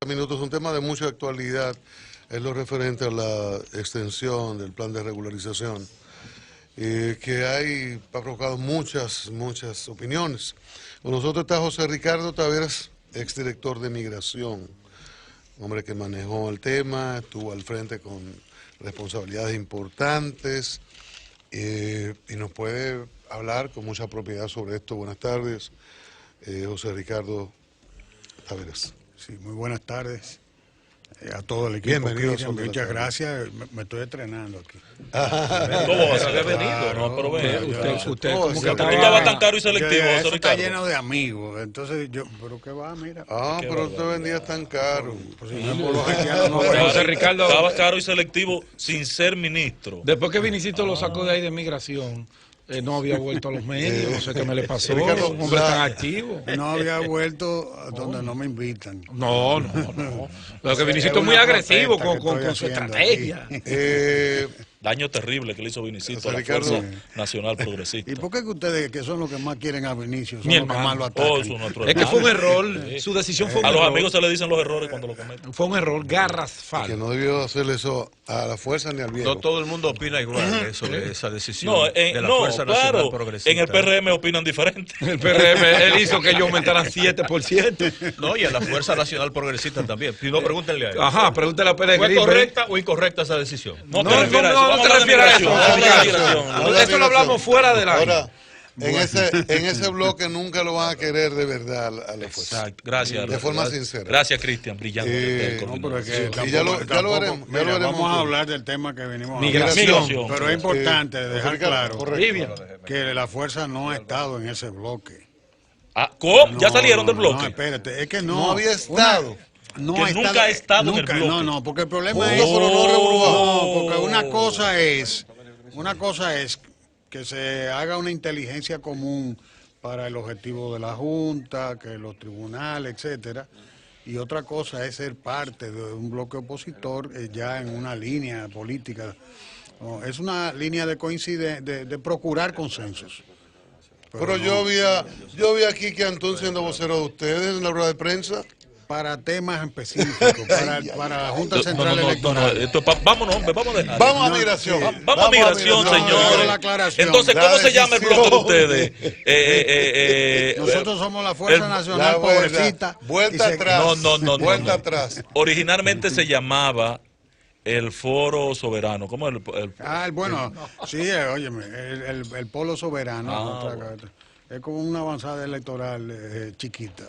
minutos, un tema de mucha actualidad es lo referente a la extensión del plan de regularización, que ha provocado muchas opiniones. Con nosotros está José Ricardo Taveras, exdirector de Migración, hombre que manejó el tema, estuvo al frente con responsabilidades importantes y nos puede hablar con mucha propiedad sobre esto. Buenas tardes, José Ricardo Taveras. Sí, muy buenas tardes a todo el equipo. Bienvenido. Muchas gracias. Me estoy estrenando aquí. ¿Cómo vas a haber venido? No, pero Usted como que estaba tan caro y selectivo, José Eso está Ricardo. lleno de amigos. Entonces yo, pero qué va, mira. Pero usted vendía tan caro. Pues si no es por los haitianos, no José Ricardo, Estaba caro y selectivo sin ser ministro. después que Vinicito lo sacó de ahí de migración, no había vuelto a los medios, no sé qué me le pasó, Ricardo, un hombre tan activo. no había vuelto a donde no me invitan. No. Lo que Vinicito es muy agresivo con su estrategia. Daño terrible que le hizo Vinicito a la Ricardo. Fuerza Nacional Progresista. ¿Y por qué que ustedes, que son los que más quieren a Vinicio, son Mi los que hermano. más lo Oh, atacan? eso nuestro Es que fue un hermano. error, su decisión fue un A los error. amigos se le dicen los errores cuando lo cometen. Fue un error Que garrafal. no debió hacerle eso a la fuerza ni al viejo. No todo el mundo opina igual sobre esa decisión No, de la no, Fuerza Nacional claro, Progresista. en el PRM opinan diferente. El PRM, él hizo que yo aumentara 7%. No, y a la Fuerza Nacional Progresista también. Si no, pregúntenle a él. Ajá, pregúntale a Pérez ¿Fue Gripe. correcta o incorrecta esa decisión? No No, te refieras a eso. no Vamos te a hablar de refieras a migración, eso. vamos a hablar de Ricardo. migración. Eso lo hablamos fuera del aire. Ahora, en ese bloque nunca lo van a querer de verdad a la fuerza. Exacto, gracias. De forma Gracias. sincera. Gracias, Cristian, brillante. No, pero es que Y ya lo veremos, mira, ya lo veremos vamos a todo. hablar del tema que venimos a Migración. hablar. Pero es importante dejar Ricardo, claro correcto. Vivian. que la fuerza no ha estado en ese bloque. ¿Cómo? ¿Ya No, salieron del no, bloque? No, espérate, es que No había estado. Que nunca ha estado en el bloque. No, porque el problema Juntos, es pero no reburbados. no, porque una cosa es que se haga una inteligencia común para el objetivo de la Junta, que los tribunales, etcétera, y otra cosa es ser parte de un bloque opositor ya en una línea política. No, es una línea de de procurar consensos. Pero yo vi aquí que Antón siendo vocero de ustedes en la rueda de prensa. Para temas específicos, para la Junta Central Electoral. Esto vámonos, hombre, vamos a dejar. Vamos a No, migración. sí. Vamos a migración, No, señores. la aclaración. Entonces, La ¿cómo se llama el bloque de decisión. ustedes? Nosotros somos la Fuerza el- Nacional La Progresista. vuelta y atrás. No. Vuelta atrás. Originalmente se llamaba el Foro Soberano. ¿Cómo es Bueno, sí, óyeme, el Polo Soberano. Es como una avanzada electoral chiquita.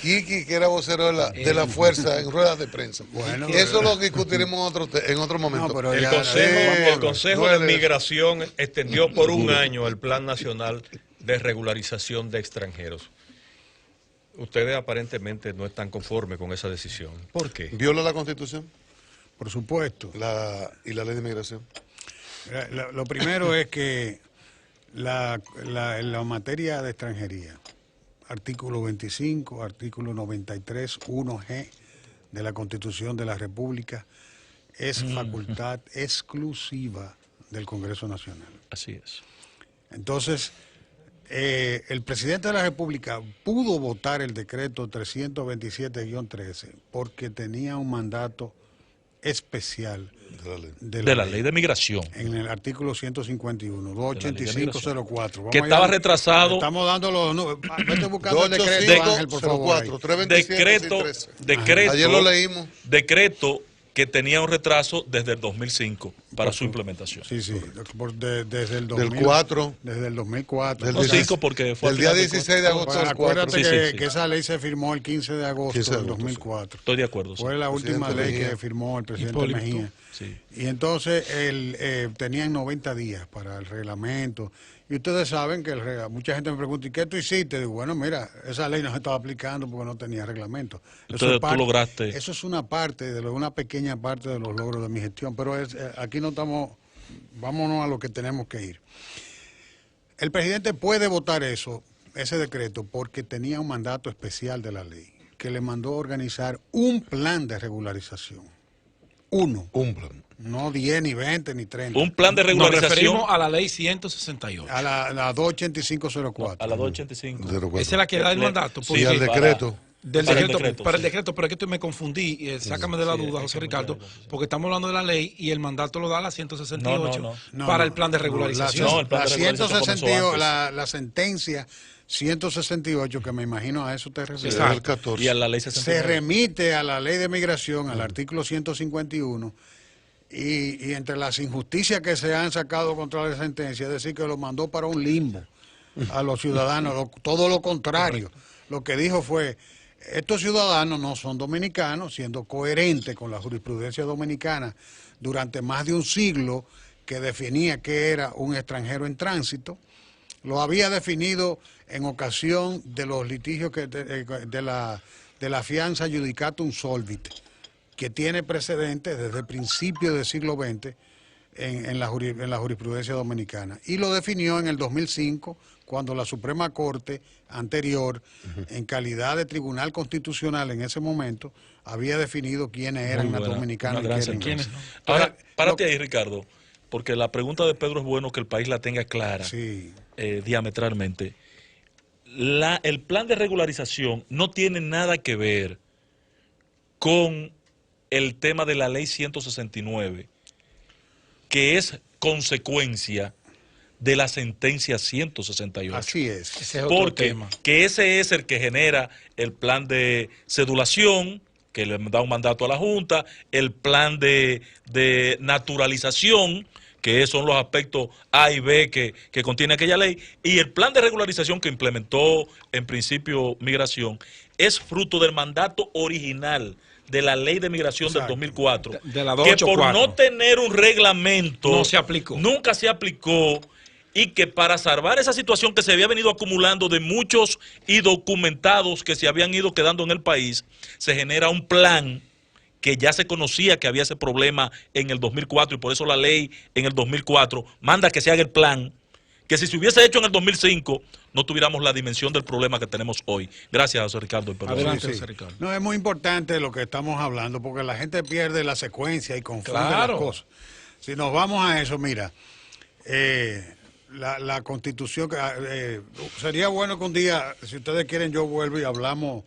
Kiki, que era vocero de la fuerza en ruedas de prensa. Bueno, Eso lo discutiremos en otro momento. No, pero El ya- Consejo de Migración extendió por un año el Plan Nacional de Regularización de Extranjeros. Ustedes aparentemente no están conformes con esa decisión. ¿Por qué? ¿Viola la Constitución Por supuesto. y la ley de migración? Lo primero es que en la materia de extranjería, artículo 25, artículo 93, 1G de la Constitución de la República, es facultad exclusiva del Congreso Nacional. Así es. Entonces, el presidente de la República pudo votar el decreto 327-13 porque tenía un mandato especial De la ley. De la ley de migración. en el artículo 151, 28504. Que estaba retrasado. Estamos dando los números. Vete buscando el decreto, Ángel, por favor. ahí. 327, Decreto. Ayer lo leímos. Decreto que tenía un retraso desde el 2005 para su implementación. Sí, desde el Del 2000, 4. Desde el 2004. Del No, 5 porque fue El al día final del 16 de agosto del 4. Acuérdate Sí. que esa ley se firmó el 15 de agosto 15 de del agosto, 2004. Estoy de acuerdo. sí. Fue la última Presidente ley Mejía. que firmó el presidente Hipólito. Mejía. Sí. Y entonces tenían 90 días para el reglamento. Y ustedes saben que mucha gente me pregunta, ¿y qué tú hiciste? Digo, bueno, mira, esa ley no se estaba aplicando porque no tenía reglamento. Entonces, tú lograste. Eso es una parte, una pequeña parte de los logros de mi gestión, pero aquí no estamos, vámonos a lo que tenemos que ir. El presidente puede votar ese decreto, porque tenía un mandato especial de la ley, que le mandó a organizar un plan de regularización. Uno. Un plan. No 10, ni 20, ni 30. Un plan de Nos regularización referimos a la ley 168. A la 28504. a la 285. Esa es la que da el mandato. Sí, Y al para- decreto. Del Para el decreto, decreto, para el sí. decreto, pero es que me confundí, sácame de la duda, José Ricardo, porque estamos hablando de la ley y el mandato lo da la 168 No, para el plan de regularización. No, el plan de regularización comenzó 168, antes. la sentencia 168, que me imagino a eso te refieres, Desde el 14. Y a la ley se 69. remite a la ley de migración, al artículo 151, y entre las injusticias que se han sacado contra la sentencia, es decir, que lo mandó para un limbo a los ciudadanos, todo lo contrario. Lo que dijo fue, estos ciudadanos no son dominicanos, siendo coherentes con la jurisprudencia dominicana durante más de un siglo que definía qué era un extranjero en tránsito. Lo había definido en ocasión de los litigios de la fianza judicatum solvit, que tiene precedentes desde el principio del siglo XX en la jurisprudencia dominicana. Y lo definió en el 2005, cuando la Suprema Corte anterior, en calidad de Tribunal Constitucional en ese momento, había definido quiénes eran los dominicanos. Una gran y quiénes no. sentencia. Ahora, Entonces, párate ahí, Ricardo, porque la pregunta de Pedro es bueno que el país la tenga clara, sí. diametralmente. El plan de regularización no tiene nada que ver con el tema de la ley 169, que es consecuencia de la sentencia 168. Así es. Ese es otro Porque tema. que ese es el que genera el plan de cedulación, que le da un mandato a la Junta, el plan de naturalización, que son los aspectos A y B que contiene aquella ley, y el plan de regularización que implementó en principio Migración, es fruto del mandato original de la ley de migración del 2004, De la que por 284. no tener un reglamento No se aplicó. nunca se aplicó, y que para salvar esa situación que se había venido acumulando de muchos indocumentados que se habían ido quedando en el país, se genera un plan que ya se conocía que había ese problema en el 2004, y por eso la ley en el 2004 manda que se haga el plan, que si se hubiese hecho en el 2005 no tuviéramos la dimensión del problema que tenemos hoy. Gracias, José Ricardo. Adelante, Sí. José Ricardo. No, es muy importante lo que estamos hablando, porque la gente pierde la secuencia y confunde Claro. las cosas. Si nos vamos a eso, mira, la Constitución, sería bueno que un día, si ustedes quieren, yo vuelvo y hablamos,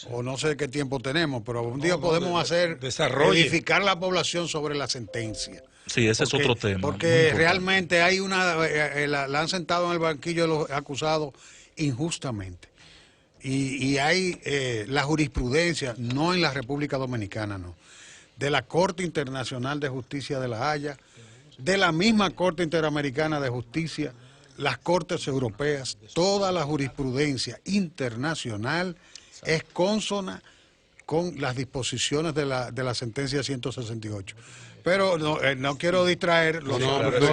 o no sé qué tiempo tenemos, pero un día podemos hacer, desarrolle. edificar la población sobre la sentencia. Sí, ese es otro tema. muy Porque importante. realmente hay la han sentado en el banquillo de los acusados injustamente. Y hay la jurisprudencia, no en la República Dominicana, no, de la Corte Internacional de Justicia de La Haya, de la misma Corte Interamericana de Justicia, las Cortes Europeas, toda la jurisprudencia internacional es consona con las disposiciones de la sentencia 168. Pero no quiero distraer los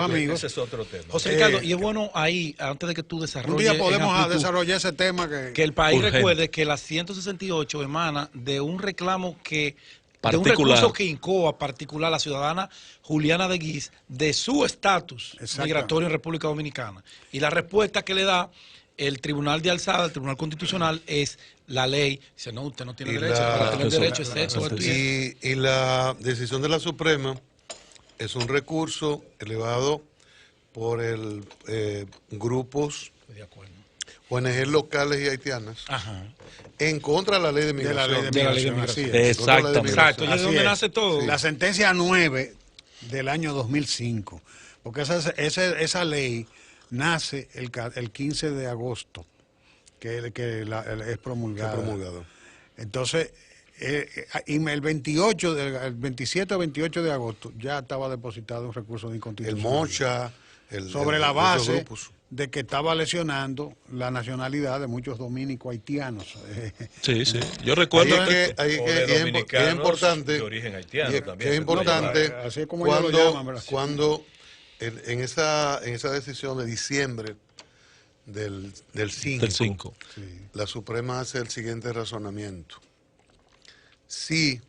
amigos. Ese es otro tema. José Ricardo, y es bueno ahí, antes de que tú desarrolles. Un día en podemos amplitud, desarrollar ese tema que que el país Urgente. recuerde que la 168 emana de un reclamo de un Particular. recurso que incoa particular la ciudadana Juliana de Guiz de su estatus Exacto. migratorio en República Dominicana. Y la respuesta que le da el Tribunal de Alzada, el Tribunal Constitucional, es la ley. Dice, no, usted no tiene Y derecho. la- Para tener Eso- derecho es esto, esto y esto. Y la decisión de la Suprema es un recurso elevado por grupos, Estoy de acuerdo. ONG locales y haitianas Ajá. en contra de la ley de de la migración. ley de De la ley de migración, así migración. es. Exactamente. Exacto, y es Así donde es. nace todo. La sentencia 9 del año 2005, porque esa ley nace el 15 de agosto, es Se ha promulgada. promulgado. Entonces, el 27 o 28 de agosto ya estaba depositado un recurso de El inconstitucionalidad. Mocha, Sobre la esos base grupos. de que estaba lesionando la nacionalidad de muchos dominicos haitianos. Sí, sí. Yo recuerdo Ahí es que- ahí es O que de es dominicanos importante, de origen haitiano y es- también, que es se puede importante llamar. Así es como ellos lo llaman, ¿verdad? cuando en esa decisión de diciembre del 5, del 5. la Suprema hace el siguiente razonamiento. Si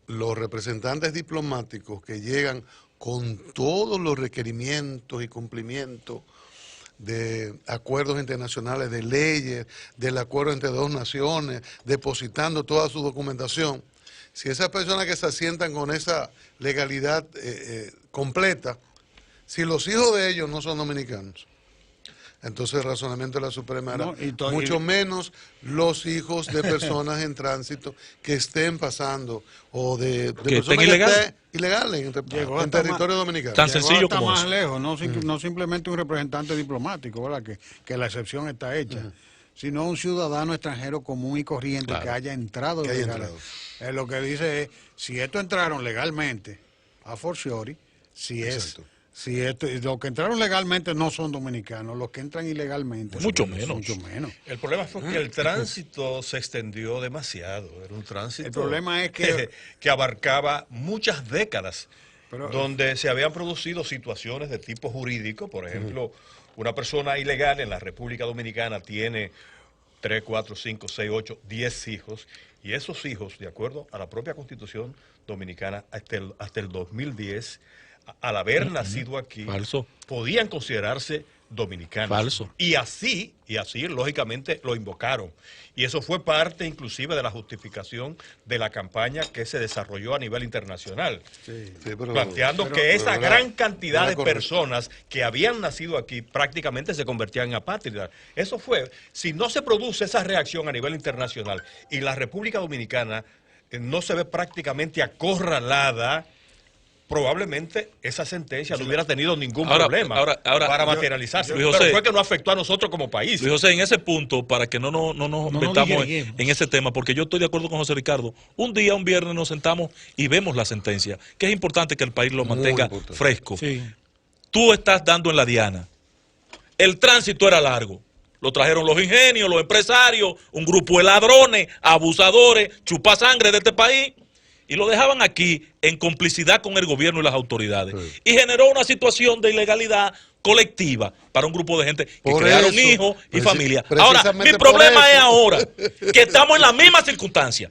los representantes diplomáticos que llegan con todos los requerimientos y cumplimientos de acuerdos internacionales, de leyes, del acuerdo entre dos naciones, depositando toda su documentación, si esas personas que se asientan con esa legalidad completa, si los hijos de ellos no son dominicanos, Entonces el razonamiento de la Suprema era No, mucho menos los hijos de personas en tránsito que estén pasando o de Que estén personas ilegales. estén ilegales Llegó en hasta territorio dominicano. Tan Llegó sencillo hasta como más eso. lejos, no simplemente un representante diplomático, ¿verdad? Que la excepción está hecha, sino un ciudadano extranjero común y corriente Claro. que haya entrado Que haya legal. entrado. Lo que dice es, si estos entraron legalmente, a fortiori, Exacto. si los que entraron legalmente no son dominicanos, los que entran ilegalmente Mucho son- menos. mucho menos. El problema fue que el tránsito se extendió demasiado. Era un tránsito El problema es que- que abarcaba muchas décadas, Pero- donde se habían producido situaciones de tipo jurídico. Por ejemplo, una persona ilegal en la República Dominicana tiene 3, 4, 5, 6, 8, 10 hijos, y esos hijos, de acuerdo a la propia Constitución Dominicana, hasta el 2010, al haber nacido aquí, Falso. podían considerarse dominicanos. Falso. Y así, lógicamente, lo invocaron. Y eso fue parte, inclusive, de la justificación de la campaña que se desarrolló a nivel internacional, Sí, pero- planteando pero- que pero esa era- gran cantidad era de correcto. personas que habían nacido aquí prácticamente se convertían en apátridas. Eso fue, si no se produce esa reacción a nivel internacional y la República Dominicana no se ve prácticamente acorralada, probablemente esa sentencia no hubiera tenido ningún Ahora- problema ahora- para yo- materializarse. Luis Pero José- fue que no afectó a nosotros como país. Luis José, en ese punto, para que no nos nos metamos liguemos. en ese tema, porque yo estoy de acuerdo con José Ricardo, un viernes nos sentamos y vemos la sentencia, que es importante que el país lo Muy mantenga importante. fresco. Sí. Tú estás dando en la diana. El tránsito era largo. Lo trajeron los ingenios, los empresarios, un grupo de ladrones, abusadores, chupasangre de este país, y lo dejaban aquí en complicidad con el gobierno y las autoridades. Sí. Y generó una situación de ilegalidad colectiva para un grupo de gente que Por crearon eso, hijos y preci- familia. Ahora, precisamente mi por problema eso. es ahora que estamos en la misma circunstancia.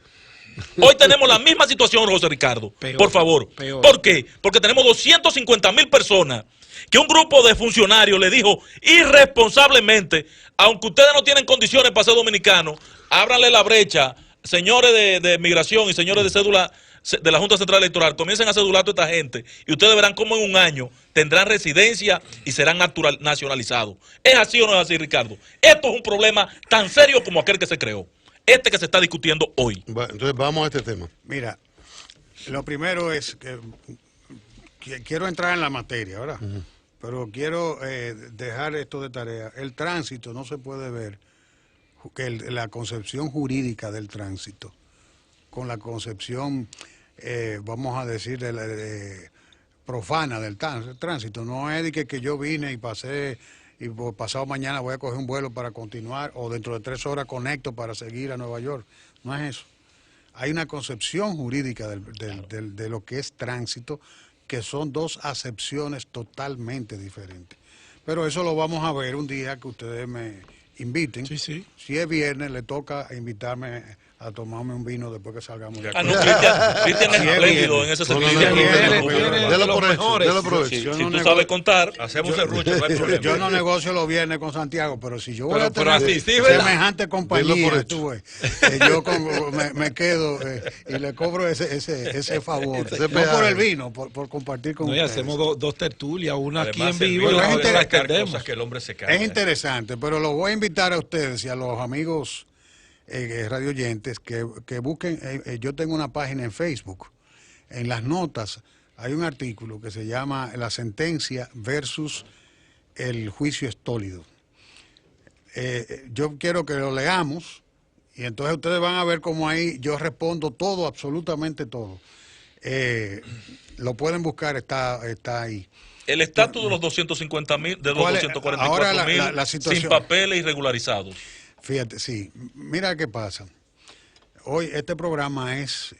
Hoy tenemos la misma situación, José Ricardo. Peor, por favor. peor. ¿Por qué? Porque tenemos 250,000 personas que un grupo de funcionarios le dijo irresponsablemente, aunque ustedes no tienen condiciones para ser dominicanos, ábranle la brecha, señores de migración y señores de cédula de la Junta Central Electoral, comiencen a cedular a toda esta gente y ustedes verán cómo en un año tendrán residencia y serán nacionalizados. ¿Es así o no es así, Ricardo? Esto es un problema tan serio como aquel que se creó, este que se está discutiendo hoy. Entonces vamos a este tema. Mira, lo primero es que quiero entrar en la materia, ¿verdad? Pero quiero dejar esto de tarea. El tránsito no se puede ver, que la concepción jurídica del tránsito, con la concepción, vamos a decir, profana del tránsito. No es de que yo vine y pasé, y pasado mañana voy a coger un vuelo para continuar, o dentro de 3 horas conecto para seguir a Nueva York. No es eso. Hay una concepción jurídica de lo que es tránsito, que son dos acepciones totalmente diferentes. Pero eso lo vamos a ver un día que ustedes me inviten. Sí, sí. Si es viernes, le toca invitarme a tomarme un vino después que salgamos de Ah, aquí. no, Cristian es Sí, espléndido bien. en ese No, no, sentido. no, Viene Delo los por hecho, mejores. delo por Si, hecho. si Yo tú no sabes contar, Hacemos el rucho, no hay problema. Yo no negocio los viernes con Santiago, pero si yo voy a Pero tener así, sí, ¿verdad? semejante Dilo compañía, por hecho. tú ves, yo me quedo y le cobro ese favor. Ese No peaje. por el vino, por compartir con No, y ustedes. hacemos dos tertulias, una aquí Además, en el vivo y vino la es puede otra la sacar extendemos. cosas que el hombre se calla. Es interesante, pero los voy a invitar a ustedes y a los amigos radio oyentes que busquen. Yo tengo una página en Facebook. En las notas hay un artículo que se llama La sentencia versus el juicio estólido. Yo quiero que lo leamos y entonces ustedes van a ver cómo ahí yo respondo todo, absolutamente todo. Lo pueden buscar, está ahí. el estatus de los 250,000, de los ¿Cuál es? 244,000 Ahora la situación. sin papeles y regularizados. Fíjate, sí. Mira qué pasa. Hoy este programa es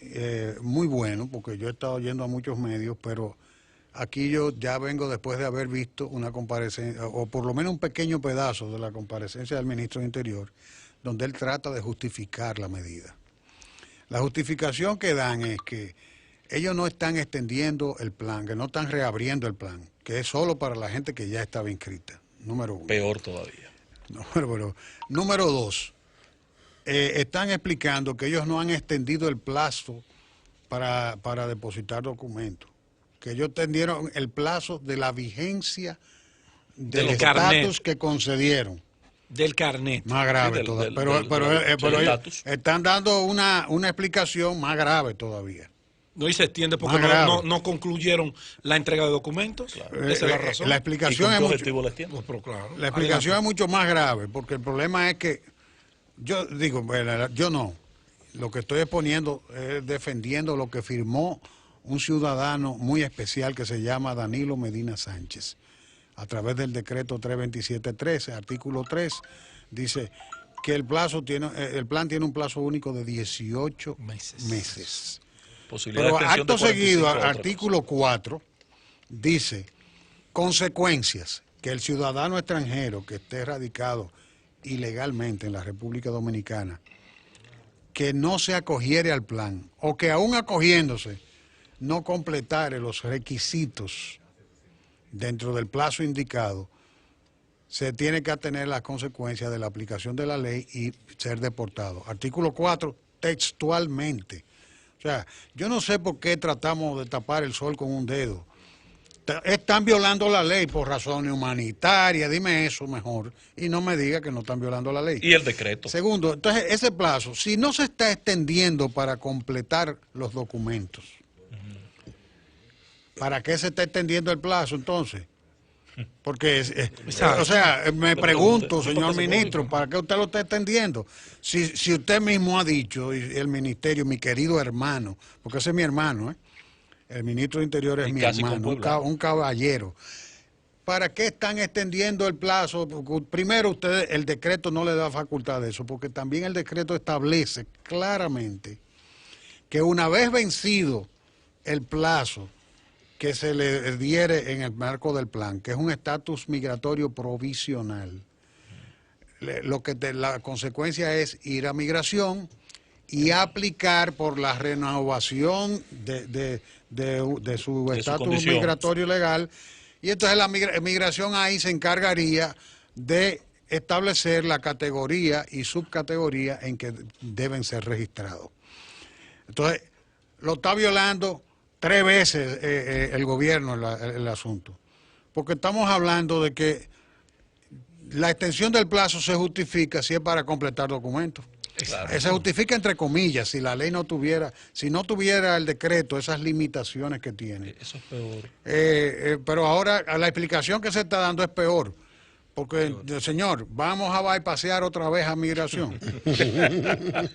muy bueno porque yo he estado yendo a muchos medios, pero aquí yo ya vengo después de haber visto una comparecencia, o por lo menos un pequeño pedazo de la comparecencia del ministro de Interior, donde él trata de justificar la medida. La justificación que dan es que ellos no están extendiendo el plan, que no están reabriendo el plan, que es solo para la gente que ya estaba inscrita, número uno. Peor todavía. Número 2, están explicando que ellos no han extendido el plazo para depositar documentos, que ellos extendieron el plazo de la vigencia del Del carnet. estatus que concedieron. Del carnet. Más grave Sí, todavía. del Pero ellos estatus. están dando una explicación más grave todavía. No, y se extiende porque Más grave. no concluyeron la entrega de documentos. Esa es la razón. La ¿Y explicación con es qué mucho, objetivo la extiende? Pues, pero claro. la explicación es mucho más grave, porque el problema es que yo digo, bueno, yo no. Lo que estoy exponiendo es defendiendo lo que firmó un ciudadano muy especial que se llama Danilo Medina Sánchez. A través del decreto 327.13, artículo 3, dice que el plan tiene un plazo único de 18 meses. Posibilidad Pero de extensión acto de 45 seguido, a otra artículo 4, dice consecuencias que el ciudadano extranjero que esté radicado ilegalmente en la República Dominicana, que no se acogiere al plan, o que aún acogiéndose, no completare los requisitos dentro del plazo indicado, se tiene que atener las consecuencias de la aplicación de la ley y ser deportado. Artículo 4, textualmente. O sea, yo no sé por qué tratamos de tapar el sol con un dedo. Están violando la ley por razones humanitarias, dime eso mejor, y no me diga que no están violando la ley. Y el decreto. Segundo, entonces ese plazo, si no se está extendiendo para completar los documentos, ¿para qué se está extendiendo el plazo entonces? Porque, o sea, me pregunto, señor ministro, ¿para qué usted lo está extendiendo? Si usted mismo ha dicho, y el ministerio, mi querido hermano, porque ese es mi hermano, el ministro de Interior es Y mi casi hermano, conpueblado. un caballero. ¿Para qué están extendiendo el plazo? Porque primero, ustedes, el decreto no le da facultad de eso, porque también el decreto establece claramente que una vez vencido el plazo que se le diere en el marco del plan, que es un estatus migratorio provisional, la consecuencia es ir a migración y aplicar por la renovación de su estatus condición. migratorio legal, y entonces la migración ahí se encargaría de establecer la categoría y subcategoría en que deben ser registrados. Entonces, lo está violando 3 veces el gobierno el asunto, porque estamos hablando de que la extensión del plazo se justifica si es para completar documentos. Claro. Se justifica entre comillas si la ley no tuviera, si no tuviera el decreto esas limitaciones que tiene. Eso es peor. Pero ahora la explicación que se está dando es peor. Porque, señor, vamos a bypassear otra vez a migración.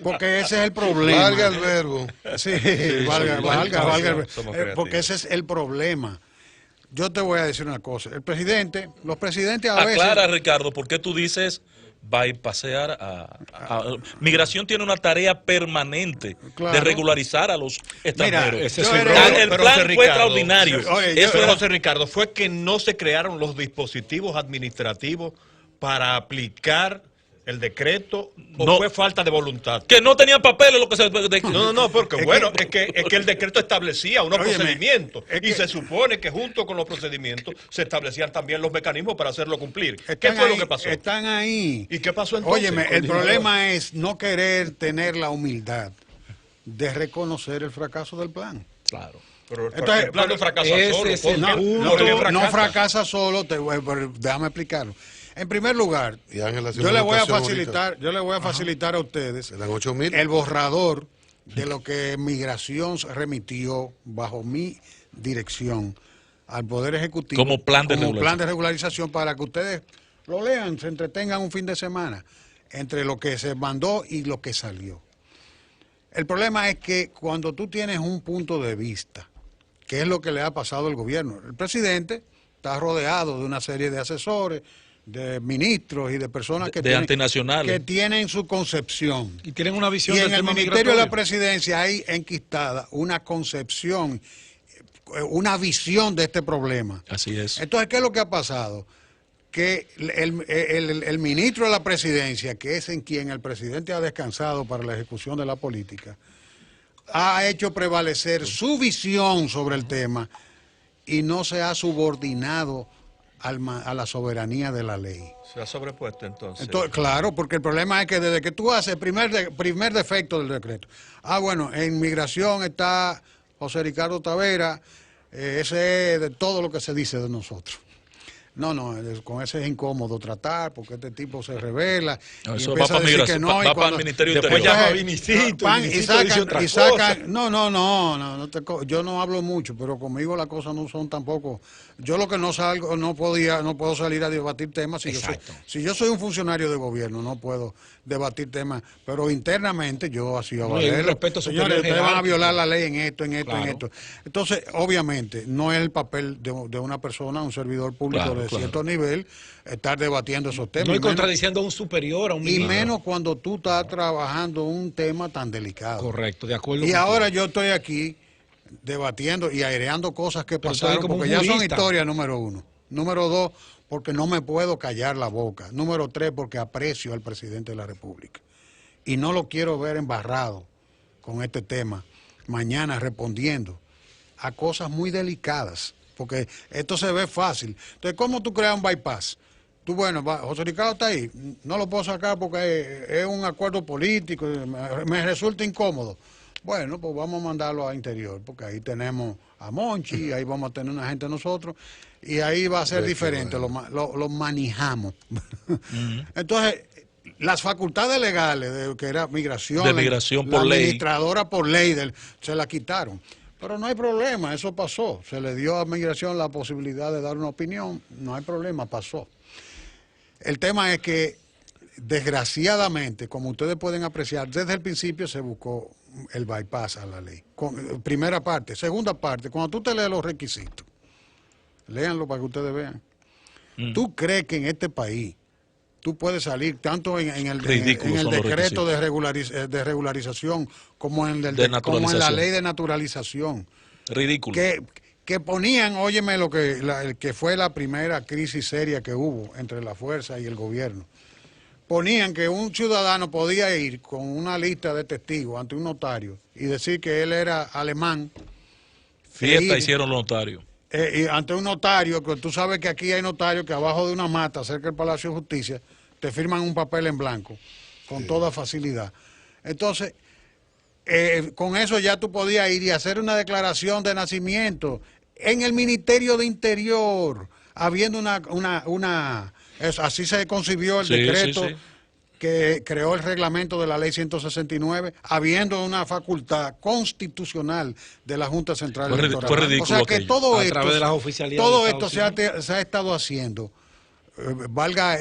Porque ese es el problema. Valga el verbo. Sí, valga el verbo. Somos creativos. Porque ese es el problema. Yo te voy a decir una cosa. Los presidentes a veces... Aclara, Ricardo, ¿por qué tú dices bypassear migración tiene una tarea permanente Claro. de regularizar a los extranjeros? ese yo es el era- rol. El Pero, plan José fue Ricardo, extraordinario. Oye, Eso Pero, era- José Ricardo, fue que no se crearon los dispositivos administrativos para aplicar el decreto o No. fue falta de voluntad. que no tenían papeles lo que se No, porque bueno, es que el decreto establecía unos Óyeme, procedimientos es y que- se supone que junto con los procedimientos se establecían también los mecanismos para hacerlo cumplir. ¿Qué Están fue ahí, lo que pasó? Están ahí. ¿Y qué pasó entonces? Óyeme, el problema es no querer tener la humildad de reconocer el fracaso del plan. Claro. Pero Entonces, el plan no fracasa ese solo. es ¿Por el qué? punto. ¿Por qué No fracasa solo, pero déjame explicarlo. En primer lugar, Y Ángel hace yo una le voy a anotación facilitar a ustedes Se dan 8.000. el borrador de lo que Migración remitió bajo mi dirección al Poder Ejecutivo Como plan de regularización para que ustedes lo lean, se entretengan un fin de semana entre lo que se mandó y lo que salió. El problema es que cuando tú tienes un punto de vista, que es lo que le ha pasado al gobierno, el presidente está rodeado de una serie de asesores, de ministros y de personas De antinacionales. que tienen su concepción. Y tienen una visión Y del en el tema Ministerio de la migratorio. Presidencia hay enquistada una concepción, una visión de este problema. Así es. Entonces, ¿qué es lo que ha pasado? Que el ministro de la Presidencia, que es en quien el presidente ha descansado para la ejecución de la política, ha hecho prevalecer su visión sobre el tema y no se ha subordinado a la soberanía de la ley. Se ha sobrepuesto entonces. Claro, porque el problema es que desde que tú haces primer defecto del decreto. Bueno, en migración está José Ricardo Tavera, ese es de todo lo que se dice de nosotros. con ese es incómodo tratar, porque este tipo se revela. No, y eso empieza va a para decir migración, que no, va y para cuando- el Ministerio después Interior. llama a Entonces, Vinicito, van Vinicito dice otra cosa. yo no hablo mucho, pero conmigo las cosas no son tampoco. Yo lo que no salgo, no puedo salir a debatir temas. Exacto. Si yo soy un funcionario de gobierno, no puedo debatir temas, pero internamente yo así a No, y hay un valerlo. respeto superior Señores, ustedes van a jerárquico. violar la ley en esto, en Claro. esto. Entonces, obviamente, no es el papel de una persona, un servidor público Claro, de claro. cierto nivel, estar debatiendo esos temas. No hay y menos- contradiciendo a un superior, a un y ministro. menos cuando tú estás trabajando un tema tan delicado. Correcto, de acuerdo. Y contigo. ahora yo estoy aquí debatiendo y aireando cosas que Pero pasaron, estoy como porque un ya son jurista. historias, número uno. Número dos, porque no me puedo callar la boca. Número tres, porque aprecio al presidente de la República. Y no lo quiero ver embarrado con este tema, mañana respondiendo a cosas muy delicadas, porque esto se ve fácil. Entonces, ¿cómo tú creas un bypass? Tú, bueno, José Ricardo está ahí, no lo puedo sacar porque es un acuerdo político, me resulta incómodo. Bueno, pues vamos a mandarlo a Interior, porque ahí tenemos a Monchi, ahí vamos a tener una gente nosotros, y ahí va a ser diferente, lo manejamos. Entonces, las facultades legales, que era migración, De migración la por ley. administradora por ley, se la quitaron. Pero no hay problema, eso pasó. Se le dio a migración la posibilidad de dar una opinión, no hay problema, pasó. El tema es que, desgraciadamente, como ustedes pueden apreciar, desde el principio se buscó el bypass a la ley. Primera parte. Segunda parte, cuando tú te lees los requisitos, léanlo para que ustedes vean. ¿Tú crees que en este país tú puedes salir tanto en el Ridículos son los decreto de regularización como en, De como en la naturalización. ley de naturalización? Ridículo. Que ponían, óyeme, el que fue la primera crisis seria que hubo entre la fuerza y el gobierno. Ponían que un ciudadano podía ir con una lista de testigos ante un notario y decir que él era alemán. Fiesta ir, hicieron los notarios. y ante un notario, que tú sabes que aquí hay notarios que abajo de una mata, cerca del Palacio de Justicia, te firman un papel en blanco, con toda facilidad. Entonces, con eso ya tú podías ir y hacer una declaración de nacimiento en el Ministerio de Interior, habiendo así se concibió el Sí, decreto sí, sí. que creó el reglamento de la ley 169, habiendo una facultad constitucional de la Junta Central Fue Electoral. fue ridículo O sea que aquello. todo A esto, través de las oficialidades todo de esto Estados se ha estado haciendo, valga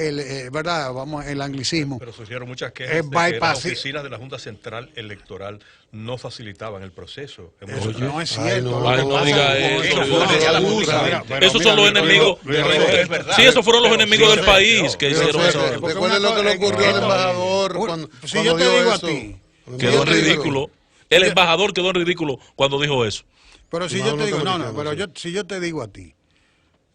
verdad, vamos, el anglicismo. Pero surgieron muchas quejas de que bypass, las sí. oficinas de la Junta Central Electoral no facilitaban el proceso. Eso no es Ay, cierto. no, Lo que no pasa diga es que eso, no, decía la no, Junta. pero Esos mira, son los mira, enemigos. es verdad. Sí, esos fueron los Pero enemigos sí, del yo sé, país que Yo hicieron sé, eso. porque recuerden lo que le ocurrió al embajador cuando si yo te dio digo a eso. ti, Quedó en te digo- ridículo. El embajador quedó en ridículo cuando dijo eso. Pero si No, yo no te digo, no, norteamericano, pero sí. si yo te digo a ti,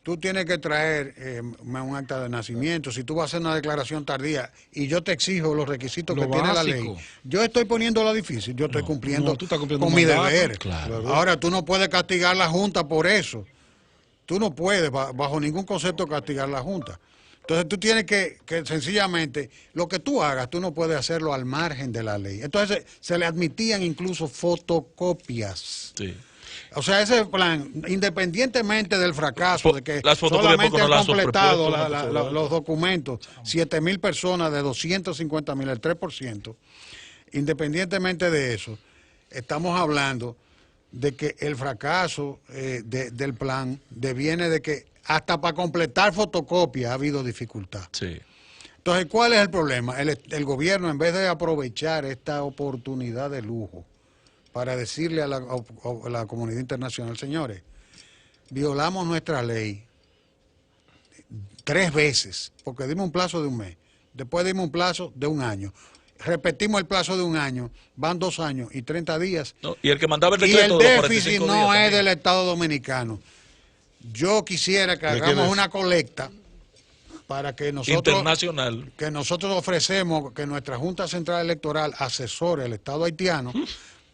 tú tienes que traer un acta de nacimiento, si tú vas a hacer una declaración tardía y yo te exijo los requisitos Lo que tiene la ley, básico. yo estoy poniéndola difícil, yo estoy cumpliendo, no, tú estás cumpliendo con un mi mandato, deber. claro. Ahora, tú no puedes castigar a la Junta por eso. Tú no puedes, bajo ningún concepto, castigar a la Junta. Entonces tú tienes que sencillamente, lo que tú hagas, tú no puedes hacerlo al margen de la ley. Entonces se le admitían incluso fotocopias. Sí. O sea, ese plan, independientemente del fracaso de que Las fotocopias solamente porque no han las han completado sobrepuesto, los documentos, 7,000 personas de 250,000, el 3%, independientemente de eso, estamos hablando de que el fracaso del plan deviene de que hasta para completar fotocopias ha habido dificultad. Sí. Entonces, ¿cuál es el problema? El gobierno, en vez de aprovechar esta oportunidad de lujo para decirle a la comunidad internacional, señores, violamos nuestra ley 3 veces, porque dimos un plazo de un mes, después dimos un plazo de un año, repetimos el plazo de un año, van 2 años y 30 días, ¿No? Y el que mandaba el y decreto el de los déficit 45 no días es también. del Estado Dominicano. Yo quisiera que ¿De quién hagamos es? una colecta para que Internacional. nosotros ofrecemos que nuestra Junta Central Electoral asesore al Estado haitiano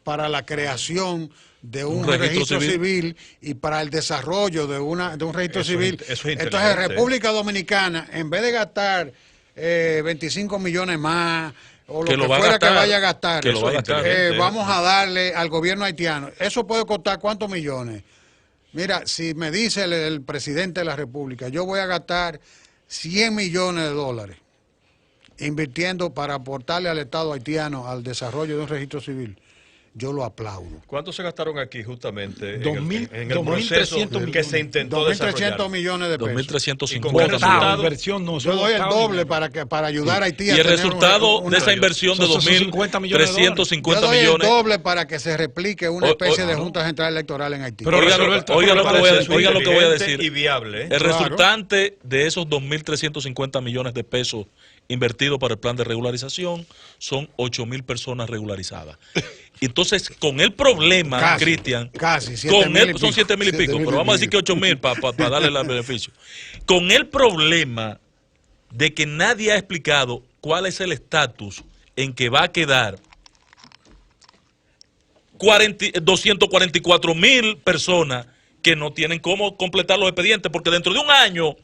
para la creación de un registro civil y para el desarrollo de un registro Eso civil. es Entonces, inteligente. República Dominicana, en vez de gastar 25 millones más, o lo Que que lo va a fuera que gastar, vaya a gastar, que lo va a gastar. vamos a darle al gobierno haitiano. Eso puede costar ¿cuántos millones? Mira, si me dice el presidente de la República, yo voy a gastar 100 millones de dólares invirtiendo para aportarle al Estado haitiano al desarrollo de un registro civil, yo lo aplaudo. ¿Cuánto se gastaron aquí justamente en 2.000, el proceso 2.300 que se intentó 2.300 desarrollar? millones de pesos. 2.350 resultado, millones. inversión no, Yo doy el doble para ayudar a Haití a Y el tener resultado de esa inversión de Son 50 millones de dólares. 2.350 yo doy el millones. doble para que se replique una especie de Junta Central Electoral en Haití. Pero Oiga Roberto, oiga lo que voy a Parece oiga lo que voy a inteligente decir. y viable. El Claro. resultante de esos 2.350 millones de pesos invertidos para el plan de regularización son 8.000 personas regularizadas. Entonces, con el problema, Casi, Cristian, casi, con 7.000 y él son pico. 7.000 y pico, 7.000 pero vamos a decir que y pico. 8.000 para darle el beneficio. Con el problema de que nadie ha explicado cuál es el estatus en que va a quedar 244.000 personas que no tienen cómo completar los expedientes, porque dentro de un año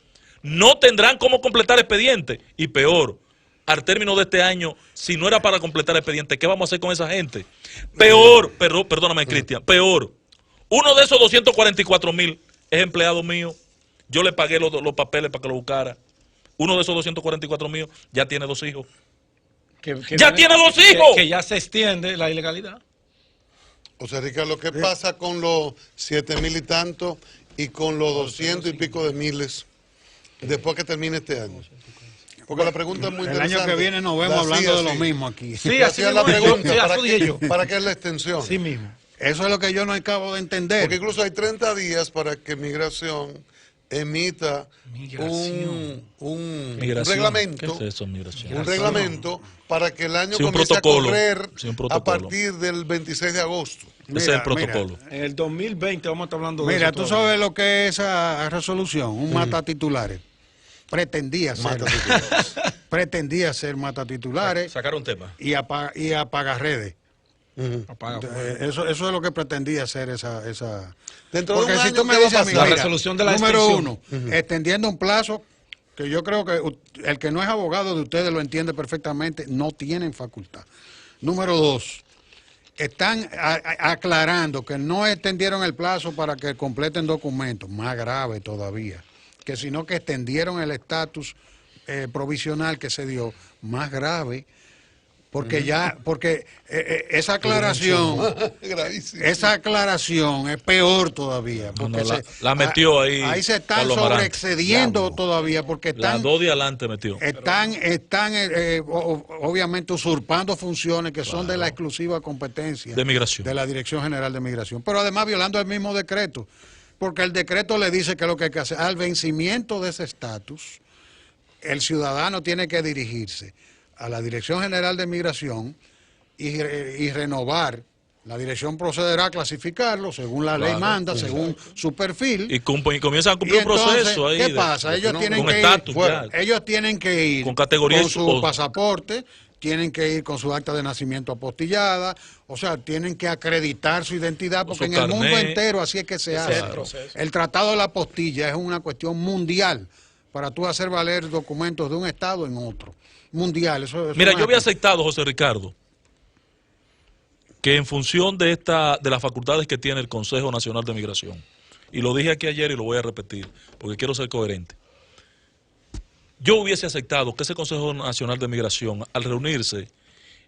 no tendrán cómo completar expedientes. Y peor, al término de este año, si no era para completar expedientes, ¿qué vamos a hacer con esa gente? Peor, perdóname, Cristian, peor. Uno de esos 244.000 es empleado mío. Yo le pagué los papeles para que lo buscara. Uno de esos 244.000 ya tiene 2 hijos. ¡Ya tiene 2 hijos! Que ya se extiende la ilegalidad. O sea, Ricardo, ¿qué pasa con los 7.000 y tanto y con los 200 y pico de miles después que termine este año? Porque la pregunta es muy El interesante. año que viene nos vemos La hablando de hacía lo así. mismo aquí. Sí, Yo así hacía la mismo, pregunta, sí, ¿para así dije qué, yo. ¿para qué es la extensión? Sí mismo. Eso es lo que yo no acabo de entender. Porque incluso hay 30 días para que Migración emita un Migración. reglamento. ¿Qué es eso, migración? Un reglamento para que el año Sí, un comience a protocolo. correr Sí, un a protocolo. partir del 26 de agosto. Ese es el protocolo. En el 2020 vamos a estar hablando de Mira, eso tú todavía. sabes lo que es esa resolución, un mata titulares. Pretendía ser, pretendía ser mata titulares Sacar un tema. y apagar redes. Apaga, pues. Eso es lo que pretendía hacer esa. Dentro de Porque un si año, tú me ¿qué va a dices a mí, pasar? La mira, resolución de la número extensión. 1, extendiendo un plazo que yo creo que el que no es abogado de ustedes lo entiende perfectamente, no tienen facultad. Número 2, están aclarando que no extendieron el plazo para que completen documentos, más grave todavía, que sino que extendieron el estatus provisional que se dio, más grave, porque esa aclaración, Gravísimo. esa aclaración es peor todavía. No, Porque no, la metió ahí Ahí se están Carlos Amarante. sobreexcediendo todavía porque Las están 2 de adelante metió. obviamente usurpando funciones que son de la exclusiva competencia De migración. de la Dirección General de Migración, pero además violando el mismo decreto, porque el decreto le dice que lo que hay que hacer al vencimiento de ese estatus, el ciudadano tiene que dirigirse a la Dirección General de Migración y renovar. La dirección procederá a clasificarlo según la ley manda, según su perfil. Y comienzan a cumplir Y entonces, un proceso ahí. ¿qué pasa? Ellos tienen con que estatus ir, ya. ellos tienen que ir Con categoría con su o- pasaporte, tienen que ir con su acta de nacimiento apostillada, o sea, tienen que acreditar su identidad, porque su en el mundo carnet. entero así es que se hace. El tratado de la apostilla es una cuestión mundial para tú hacer valer documentos de un estado en otro. Mundial. Eso Mira, no yo es- había aceptado, José Ricardo, que en función de las facultades que tiene el Consejo Nacional de Migración, y lo dije aquí ayer y lo voy a repetir, porque quiero ser coherente, yo hubiese aceptado que ese Consejo Nacional de Migración, al reunirse,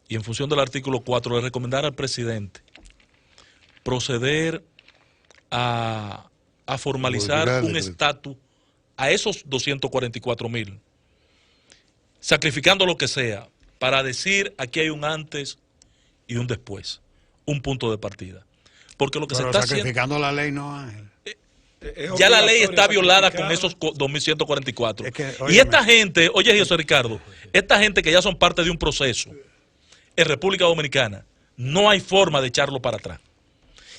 y en función del artículo 4, le recomendara al presidente proceder a formalizar Modificar el un decreto. estatus a esos 244.000, sacrificando lo que sea, para decir aquí hay un antes y un después, un punto de partida. Porque lo que se Pero está haciendo, sacrificando la ley, no, Ángel. ya la ley está violada con esos 2.144. Es que, Y óyeme. esta gente, oye José Ricardo, esta gente que ya son parte de un proceso en República Dominicana, no hay forma de echarlo para atrás.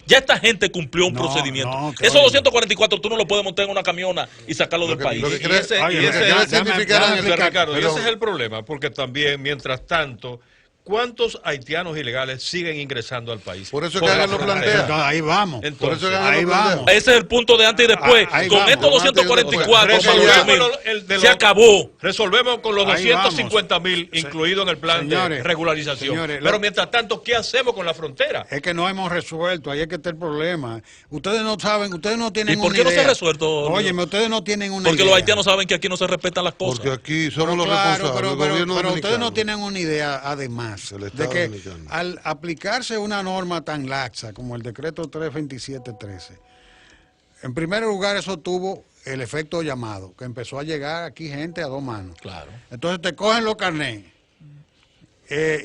Ya esta gente cumplió un No, procedimiento. no, que Esos oye. 244 tú no lo puedes montar en una camiona y sacarlo del país. Lo que quiere, Oye, lo que quiere déjame significar explicar. Ricardo, y Perdón. ese es el problema, porque también, mientras tanto, ¿Cuántos haitianos ilegales siguen ingresando al país? Por eso Por que la Ángel lo frontera. plantea. Entonces, ahí vamos. Entonces, Por eso que ahí Ángel lo plantea. vamos. Ese es el punto de antes y después. Ahí Con vamos. estos 244, Resolvemos se acabó. Resolvemos con los Ahí 250.000 incluidos en el plan señores, de regularización. señores, Pero mientras tanto, ¿qué hacemos con la frontera? Es que no hemos resuelto, ahí es que está el problema. Ustedes no saben, ustedes no tienen ¿Y por una qué no se idea. ha resuelto, Leo? Óyeme, ustedes no tienen una Porque idea. los haitianos saben que aquí no se respetan las cosas. Porque aquí somos Pero los claro, responsables, el pero gobierno ustedes dominicano. no tienen una idea, además, El de Estado que dominicano. al aplicarse una norma tan laxa como el decreto 327-13, en primer lugar eso tuvo el efecto llamado, que empezó a llegar aquí gente a dos manos. Claro. Entonces te cogen los carnés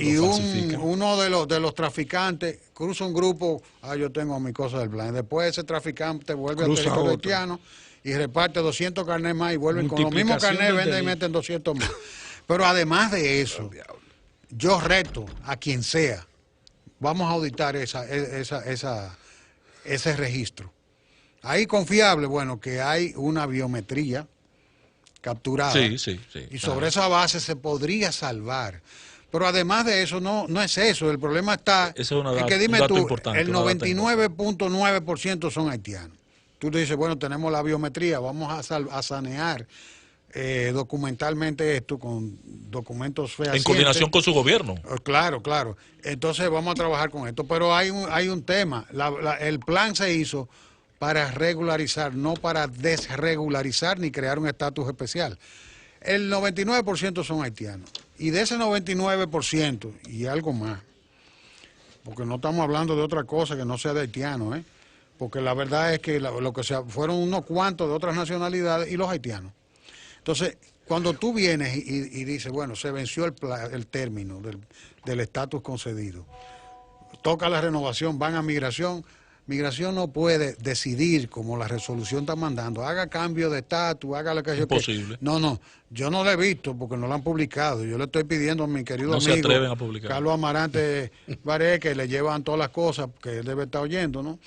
y falsifican. uno de los traficantes cruza un grupo, yo tengo mi cosa del plan. Después ese traficante vuelve al Cruza territorio otro. haitiano y reparte 200 carnés más y vuelven con los mismos Multiplicación carnés, del venden y delito. meten 200 más. Pero además de eso, yo reto a quien sea, vamos a auditar ese registro. Ahí confiable, bueno, que hay una biometría capturada. Sí. Y sobre esa base se podría salvar. Pero además de eso, no es eso. El problema está Ese es una en que un dime dato tú, importante, el una data 99.9% son haitianos. Tú te dices, bueno, tenemos la biometría, vamos a sanear documentalmente esto con documentos En fehacientes. coordinación con su gobierno. Claro, claro. Entonces vamos a trabajar con esto. Pero hay un tema. El plan se hizo para regularizar, no para desregularizar ni crear un estatus especial. El 99% son haitianos. Y de ese 99% y algo más, porque no estamos hablando de otra cosa que no sea de haitianos, porque la verdad es que lo que fueron unos cuantos de otras nacionalidades y los haitianos. Entonces, cuando tú vienes y dices, bueno, se venció el término del estatus concedido, toca la renovación, van a migración. Migración no puede decidir, como la resolución está mandando, haga cambio de estatus, haga lo que yo Imposible. No, yo no lo he visto porque no lo han publicado. Yo le estoy pidiendo a mi querido No se amigo atreven a publicar. Carlos Amarante Baré, que le llevan todas las cosas que él debe estar oyendo, ¿no?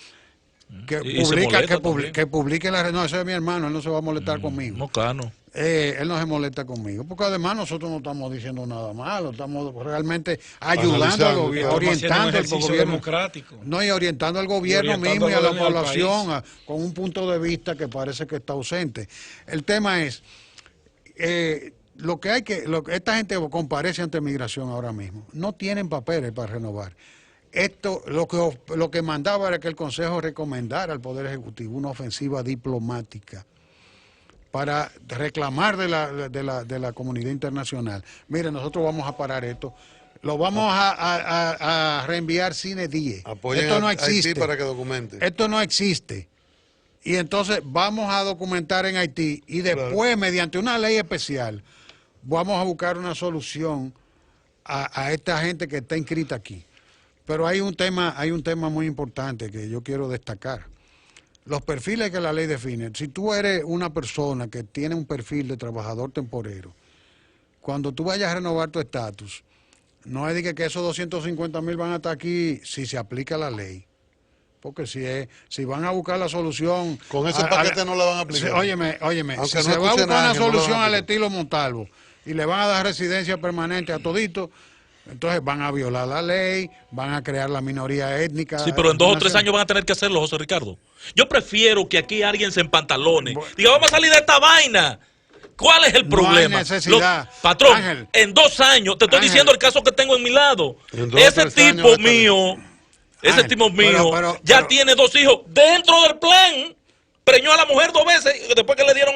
Que Y se molesta también. que publique la... No, ese es mi hermano, él no se va a molestar conmigo. No, cano. Él no se molesta conmigo, porque además nosotros no estamos diciendo nada malo, estamos realmente ayudando al Analizando, gobierno, claro. orientando al ejercicio gobierno democrático. no, y orientando al gobierno orientando mismo y a al la gobierno y al población país. con un punto de vista que parece que está ausente. El tema es, esta gente comparece ante migración ahora mismo, no tienen papeles para renovar. Esto, lo que mandaba era que el Consejo recomendara al Poder Ejecutivo una ofensiva diplomática para reclamar de la comunidad internacional. Mire, nosotros vamos a parar esto, lo vamos a reenviar sine die. Apoyen Esto no a Haití existe. para que documente. Esto no existe. Y entonces vamos a documentar en Haití y después, mediante una ley especial, vamos a buscar una solución a esta gente que está inscrita aquí. Pero hay un tema muy importante que yo quiero destacar. Los perfiles que la ley define. Si tú eres una persona que tiene un perfil de trabajador temporero, cuando tú vayas a renovar tu estatus, no es de que esos 250,000 van a estar aquí si se aplica la ley. Porque si van a buscar la solución... Con ese paquete no la van a aplicar. Óyeme, Aunque si no se va a escuche buscar nada, una que no lo van a solución al aplicar. estilo Montalvo y le van a dar residencia permanente a todito, entonces van a violar la ley, van a crear la minoría étnica. Sí, pero en 2 o 3 años van a tener que hacerlo, José Ricardo. Yo prefiero que aquí alguien se empantalones. Diga, vamos a salir de esta vaina. ¿Cuál es el No hay problema? necesidad. Patrón, Ángel. en 2 años, te estoy Ángel. diciendo el caso que tengo en mi lado. En 2 o Ese 3 años tipo va a estar mío, ese Ángel, tipo mío, ya pero- tiene 2 hijos dentro del plan. Preñó a la mujer 2 veces después que le dieron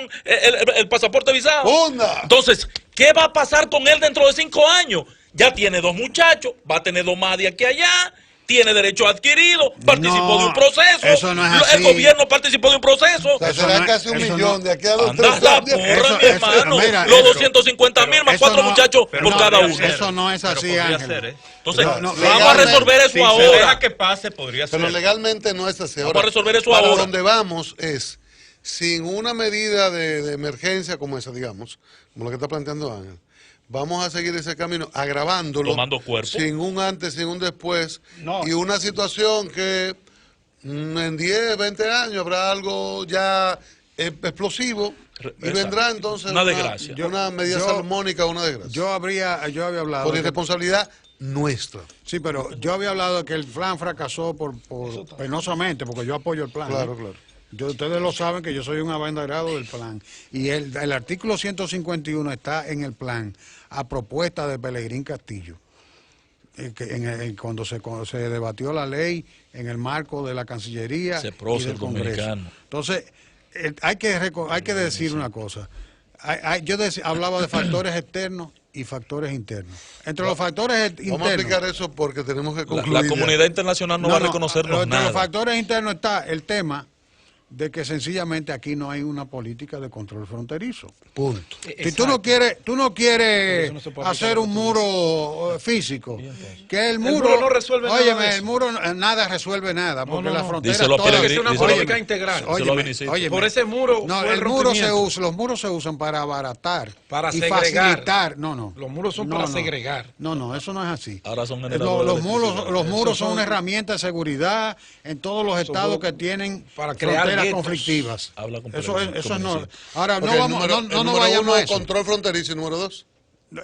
el pasaporte visado. ¡Onda! Entonces, ¿qué va a pasar con él dentro de 5 años? Ya tiene 2 muchachos, va a tener 2 más de aquí a allá, tiene derecho adquirido, participó No, de un proceso. eso no es así. El gobierno participó de un proceso. O sea, Eso será no- casi un eso millón no- de aquí a los Anda 3 la años. porra, Eso- mi hermano. mira, Los eso- 250,000 más eso 4 no- muchachos pero por no, cada eso- uno. eso no es Pero así, podría Ángel. ser, Entonces, No, vamos a legalmente, resolver eso Si se ahora. deja que pase, podría ser. Pero legalmente no es así. Vamos Ahora, a resolver eso para ahora. donde vamos es, sin una medida de emergencia como esa, digamos, como la que está planteando Ángel, vamos a seguir ese camino agravándolo, Tomando cuerpo. sin un antes, sin un después, No. y una situación que en 10, 20 años habrá algo ya explosivo y Exacto. vendrá entonces Una desgracia. una medida Yo- salomónica o una desgracia. Yo había hablado... por de que- irresponsabilidad nuestra. Sí, pero yo había hablado de que el plan fracasó penosamente, porque yo apoyo el plan. Claro, claro. Ustedes lo saben que yo soy un abanderado del plan. Y el artículo 151 está en el plan a propuesta de Pelegrín Castillo. Cuando se debatió la ley en el marco de la Cancillería y del Congreso. Dominicano. Entonces, hay que decir una cosa. Hablaba de factores externos y factores internos. Entre los factores internos... Vamos a explicar eso porque tenemos que concluir. La comunidad internacional no va a reconocernos entre nada. los factores internos está el tema de que sencillamente aquí no hay una política de control fronterizo. Punto. Si tú no quieres Por eso no se puede hacer aplicar un muro físico, que el muro muro no resuelve nada óyeme, de eso. el muro nada resuelve nada, porque no, la no. frontera Díselo a todas- Pelegrín, Es una díselo a política Pelegrín. integral. Díselo a Óyeme, Vinicito. óyeme. Por ese muro No, fue el los muros se usan para abaratar Para y segregar. facilitar. No. Los muros son para segregar. No, eso no es así. Ahora son generadores Los de muros, electricidad. los muros son son- una herramienta de seguridad en todos los estados que tienen para crear fronteras guetos. conflictivas. Habla con Eso Pelegrín, es no. como Ahora Ok, no vamos, no número vayamos uno, a eso. control fronterizo, y número 2.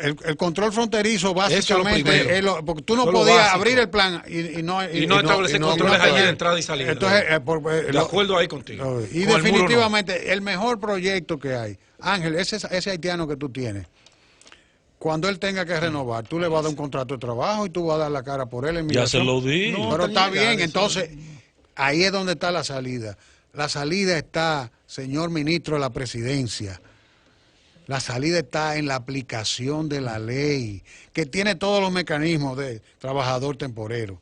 El control fronterizo Eso es lo básicamente primero. porque tú no Eso es lo podías básico. abrir el plan y no establecer no controles aguantar. allí de entrada y salida. Entonces, de acuerdo ahí contigo. y Con el muro no. definitivamente el mejor proyecto que hay, Ángel, ese haitiano que tú tienes, cuando él tenga que renovar, tú le vas a dar un contrato de trabajo y tú vas a dar la cara por él en Ya se migración. lo di. No, Pero está tan bien, ilegal, entonces ahí es donde está la salida. La salida está, señor ministro de la Presidencia, la salida está en la aplicación de la ley, que tiene todos los mecanismos de trabajador temporero.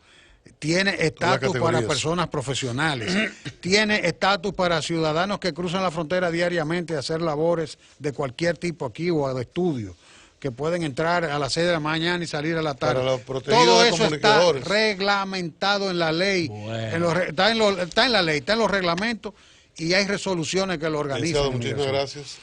Tiene estatus para categorías. personas profesionales, tiene estatus para ciudadanos que cruzan la frontera diariamente a hacer labores de cualquier tipo aquí o de estudio, que pueden entrar a las 6 de la mañana y salir a la tarde. Para los protegidos Todo de eso está comunicadores. reglamentado en la ley, Bueno. está en la ley, está en los reglamentos y hay resoluciones que lo Licenciado, organizan. muchísimas gracias.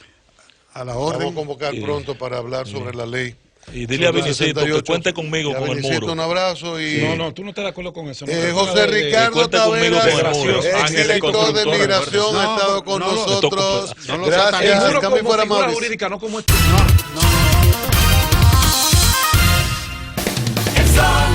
A la Vamos a orden. convocar Sí. pronto para hablar sobre la ley. Y dile a Vinicito que 168. cuente conmigo Y a con el Vinicito, muro. un abrazo y No, tú no estás de acuerdo con eso. No, José Ricardo cuente conmigo Taveras, con el muro. exdirector de Constructor, Migración, no, ha estado con no lo- nosotros. no lo Gracias. satanice. El muro Cambio como para figura Mauricio. jurídica, no como No. El sol